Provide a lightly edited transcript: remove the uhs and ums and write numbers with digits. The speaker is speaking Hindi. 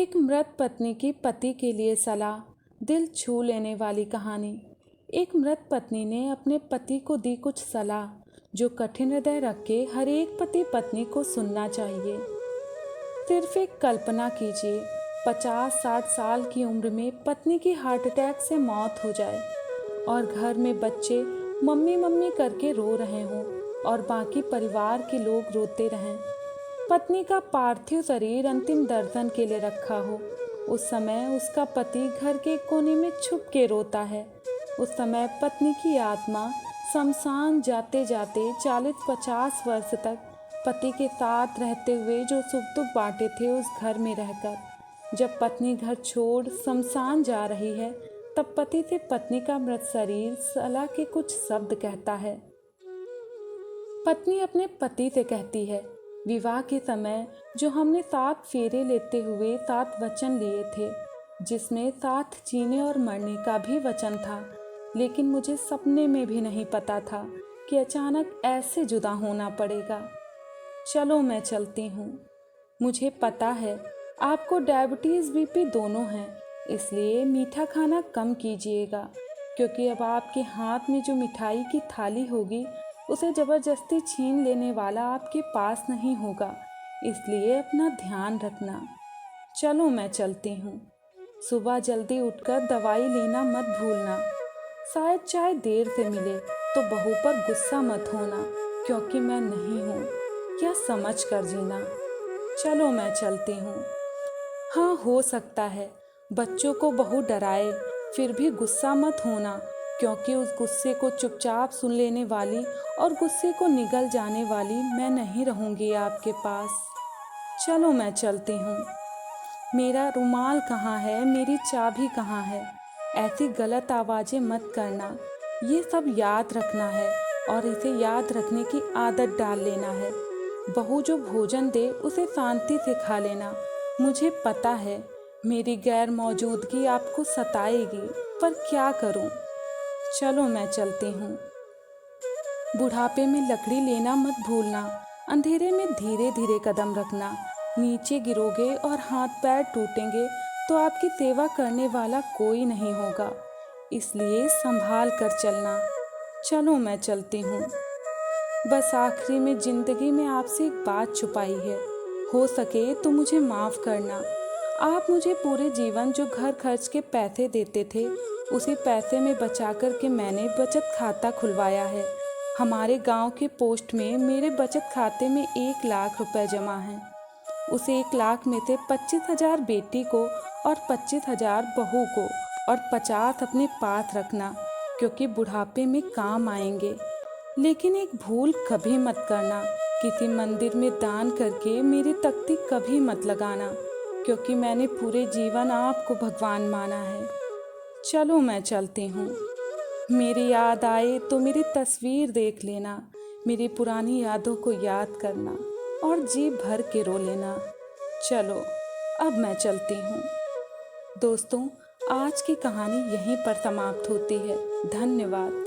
एक मृत पत्नी की पति के लिए सलाह, दिल छू लेने वाली कहानी। एक मृत पत्नी ने अपने पति को दी कुछ सलाह, जो कठिन हृदय रख के हर एक पति पत्नी को सुनना चाहिए। सिर्फ एक कल्पना कीजिए, 50-60 साल की उम्र में पत्नी की हार्ट अटैक से मौत हो जाए और घर में बच्चे मम्मी मम्मी करके रो रहे हों और बाकी परिवार के लोग रोते रहें। पत्नी का पार्थिव शरीर अंतिम दर्शन के लिए रखा हो। उस समय उसका पति घर के कोने में छुप के रोता है। उस समय पत्नी की आत्मा शमशान जाते जाते 40-50 वर्ष तक पति के साथ रहते हुए जो सुख दुख बांटे थे उस घर में रहकर, जब पत्नी घर छोड़ शमशान जा रही है, तब पति से पत्नी का मृत शरीर सलाह के कुछ शब्द कहता है। पत्नी अपने पति से कहती है, विवाह के समय जो हमने 7 फेरे लेते हुए 7 वचन लिए थे, जिसमें साथ जीने और मरने का भी वचन था, लेकिन मुझे सपने में भी नहीं पता था कि अचानक ऐसे जुदा होना पड़ेगा। चलो मैं चलती हूँ। मुझे पता है आपको डायबिटीज़ बीपी दोनों हैं, इसलिए मीठा खाना कम कीजिएगा, क्योंकि अब आपके हाथ में जो मिठाई की थाली होगी उसे ज़बरदस्ती छीन लेने वाला आपके पास नहीं होगा, इसलिए अपना ध्यान रखना। चलो मैं चलती हूँ। सुबह जल्दी उठकर दवाई लेना मत भूलना। शायद चाय देर से मिले तो बहू पर गुस्सा मत होना, क्योंकि मैं नहीं हूँ, यह समझ कर जीना। चलो मैं चलती हूँ। हाँ, हो सकता है बच्चों को बहू डराए, फिर भी गुस्सा मत होना, क्योंकि उस गुस्से को चुपचाप सुन लेने वाली और गुस्से को निगल जाने वाली मैं नहीं रहूँगी आपके पास। चलो मैं चलती हूँ। मेरा रुमाल कहाँ है, मेरी चाबी कहाँ है? ऐसी गलत आवाज़ें मत करना। ये सब याद रखना है और इसे याद रखने की आदत डाल लेना है। बहू जो भोजन दे उसे शांति से खा लेना। मुझे पता है मेरी गैर मौजूदगी आपको सताएगी, पर क्या करूं? चलो मैं चलती हूँ। बुढ़ापे में लकड़ी लेना मत भूलना। अंधेरे में धीरे धीरे कदम रखना। नीचे गिरोगे और हाथ पैर टूटेंगे तो आपकी सेवा करने वाला कोई नहीं होगा, इसलिए संभाल कर चलना। चलो मैं चलती हूँ। बस आखिरी में ज़िंदगी में आपसे एक बात छुपाई है, हो सके तो मुझे माफ़ करना। आप मुझे पूरे जीवन जो घर खर्च के पैसे देते थे, उसी पैसे में बचा कर के मैंने बचत खाता खुलवाया है। हमारे गांव के पोस्ट में मेरे बचत खाते में 1 लाख रुपए जमा हैं। उस 1 लाख में से 25,000 बेटी को और 25,000 बहू को और 50 अपने पास रखना, क्योंकि बुढ़ापे में काम आएंगे। लेकिन एक भूल कभी मत करना, किसी मंदिर में दान करके मेरी तख्ती कभी मत लगाना, क्योंकि मैंने पूरे जीवन आपको भगवान माना है। चलो मैं चलती हूँ। मेरी याद आए तो मेरी तस्वीर देख लेना, मेरी पुरानी यादों को याद करना और जी भर के रो लेना। चलो अब मैं चलती हूँ। दोस्तों, आज की कहानी यहीं पर समाप्त होती है। धन्यवाद।